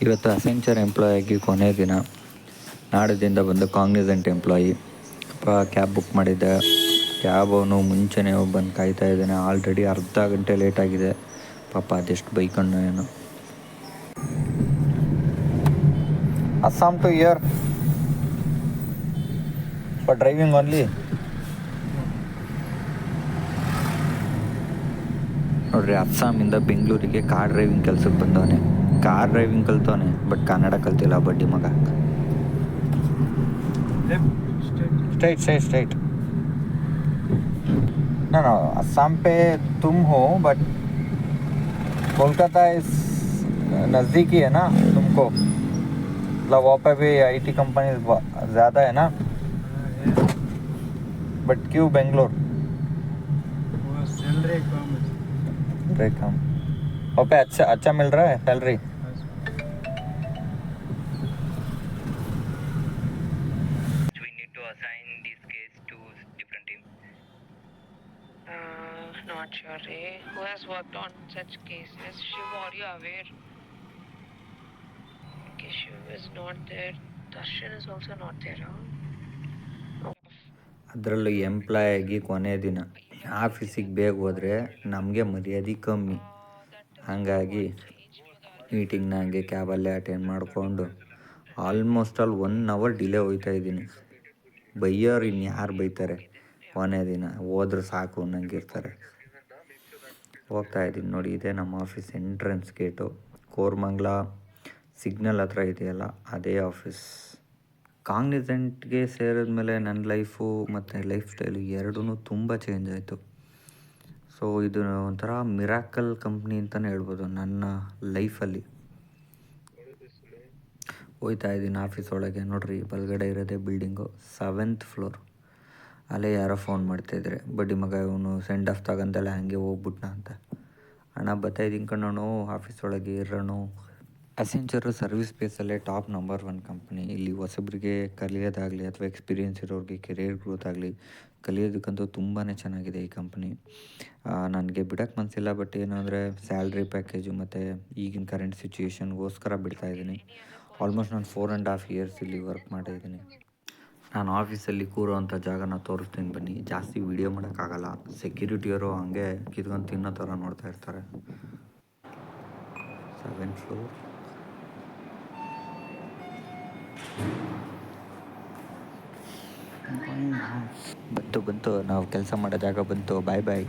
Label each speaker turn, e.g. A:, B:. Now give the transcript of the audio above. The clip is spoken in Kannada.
A: ಇವತ್ತು ಅಸೆಂಚರ್ ಎಂಪ್ಲಾಯ್ ಆಗಿ ಕೊನೆ ದಿನ. ನಾಡಿದಿಂದ ಬಂದು ಕಾಗ್ನಿಸೆಂಟ್ ಎಂಪ್ಲಾಯಿ. ಕ್ಯಾಬ್ ಬುಕ್ ಮಾಡಿದ್ದೆ. ಕ್ಯಾಬ್ ಅವನು ಮುಂಚೆನೇ ಬಂದು ಕಾಯ್ತಾ ಇದ್ದಾನೆ. ಆಲ್ರೆಡಿ ಅರ್ಧ ಗಂಟೆ ಲೇಟ್ ಆಗಿದೆ. ಪಾಪ ಅದೆಷ್ಟು ಬೈಕಣ್ಣು ಏನು. Assam two year for driving only. ನೋಡ್ರಿ, ಅಸ್ಸಾಮಿಂದ ಬೆಂಗಳೂರಿಗೆ ಕಾರ್ ಡ್ರೈವಿಂಗ್ ಕೆಲ್ಸಕ್ಕೆ ಬಂದವನೆ. ಕಾರ್ ಡ್ರೈವಿಂಗ್ ಕಲ್ತವನೆ, ಬಟ್ ಕನ್ನಡ ಕಲ್ತಿಲ್ಲ ಬಡ್ಡಿ ಮಗ. स्ट्रेट ना असम पे तुम हो, बट कोलकाता इस नज़दीक ही है ना तुमको, मतलब वहाँ पे भी आईटी कंपनी ज़्यादा है ना, बट क्यों बेंगलोर? सैलरी कम। वहाँ पे अच्छा मिल रहा है salary?
B: Assign this case to different team. Not sure. Who has worked on such cases? Shiv, are you aware? Okay, Shiv is not there. Darshan is also not there.
A: ಅದರಲ್ಲೂ ಎಂಪ್ಲಾಯ್ ಆಗಿ ಕೊನೆ ದಿನ. ಆಫೀಸಿಗೆ ಬೇಗ ಹೋದರೆ ನಮಗೆ ಮರ್ಯಾದೆ ಕಮ್ಮಿ. ಹಾಗಾಗಿ ಮೀಟಿಂಗ್ನ ಹಂಗೆ ಕ್ಯಾಬಲ್ಲೇ ಅಟೆಂಡ್ ಮಾಡಿಕೊಂಡು ಆಲ್ಮೋಸ್ಟ್ 1 ಅವರ್ ಡಿಲೇ ಹೋಗ್ತಾ ಇದ್ದೀನಿ. ಬೈಯೋರು ಇನ್ಯಾರು ಬೈತಾರೆ? ಕೊನೆ ದಿನ ಹೋದ್ರೆ ಸಾಕು ಅನ್ನಂಗಿರ್ತಾರೆ. ಹೋಗ್ತಾ ಇದ್ದೀನಿ ನೋಡಿ, ಇದೇ ನಮ್ಮ office entrance gate. Koramangala signal ಹತ್ರ ಇದೆಯಲ್ಲ, ಅದೇ ಆಫೀಸ್. ಕಾಗ್ನಿಸೆಂಟ್ಗೆ ಸೇರಿದ್ಮೇಲೆ ನನ್ನ ಲೈಫು ಮತ್ತು ಲೈಫ್ ಸ್ಟೈಲು ಎರಡೂ ತುಂಬ ಚೇಂಜ್ ಆಯಿತು. ಸೊ ಇದು ಒಂಥರ ಮಿರಾಕಲ್ ಕಂಪ್ನಿ ಅಂತಲೇ ಹೇಳ್ಬೋದು ನನ್ನ ಲೈಫಲ್ಲಿ. ಹೋಗ್ತಾ ಇದ್ದೀನಿ ಆಫೀಸ್ ಒಳಗೆ. ನೋಡ್ರಿ, ಬಲಗಡೆ ಇರೋದೇ ಬಿಲ್ಡಿಂಗು, 7th ಫ್ಲೋರ್. ಅಲ್ಲೇ ಯಾರೋ ಫೋನ್ ಮಾಡ್ತಾಯಿದ್ರೆ, ಬಡ್ಡಿ ಮಗ ಇವನು ಸೆಂಡ್ ಆಫ್ ತಗೊಂಡಲ್ಲ ಹಾಗೆ ಹೋಗ್ಬಿಟ್ನ ಅಂತ. ಅಣ್ಣ ಬರ್ತಾಯಿದ್ದೀನಿ ಕಣ್ಣು, ಆಫೀಸ್ ಒಳಗೆ ಇರೋಣ. ಅಸೆಂಚರು ಸರ್ವಿಸ್ ಬೇಸಲ್ಲೇ ಟಾಪ್ ನಂಬರ್ 1 ಕಂಪ್ನಿ. ಇಲ್ಲಿ ಹೊಸಬ್ರಿಗೆ ಕಲಿಯೋದಾಗಲಿ ಅಥವಾ ಎಕ್ಸ್ಪೀರಿಯೆನ್ಸ್ ಇರೋರಿಗೆ ಕೆರಿಯರ್ ಗ್ರೋತ್ ಆಗಲಿ ಕಲಿಯೋದಕ್ಕಂತೂ ತುಂಬಾ ಚೆನ್ನಾಗಿದೆ ಈ ಕಂಪ್ನಿ. ನನಗೆ ಬಿಡೋಕ್ಕೆ ಮನಸ್ಸಿಲ್ಲ, ಬಟ್ ಏನು ಅಂದರೆ ಸ್ಯಾಲ್ರಿ ಪ್ಯಾಕೇಜು ಮತ್ತು ಈಗಿನ ಕರೆಂಟ್ ಸಿಚುಯೇಷನ್ಗೋಸ್ಕರ ಬಿಡ್ತಾಯಿದ್ದೀನಿ. ಆಲ್ಮೋಸ್ಟ್ ನಾನು 4.5 ಇಯರ್ಸ್ ಇಲ್ಲಿ ವರ್ಕ್ ಮಾಡಿದ್ದೀನಿ. ನಾನು ಆಫೀಸಲ್ಲಿ ಕೂರೋವಂಥ ಜಾಗನ ತೋರಿಸ್ತೀನಿ ಬನ್ನಿ. ಜಾಸ್ತಿ ವೀಡಿಯೋ ಮಾಡೋಕ್ಕಾಗಲ್ಲ, ಸೆಕ್ಯೂರಿಟಿಯವರು ಹಂಗೆ ಕಿತ್ಕೊಂಡು ತಿನ್ನೋ ಥರ ನೋಡ್ತಾ ಇರ್ತಾರೆ. 7th floor. ಬಂತು ನಾವು ಕೆಲಸ ಮಾಡೋ ಜಾಗ ಬಂತು. ಬಾಯ್.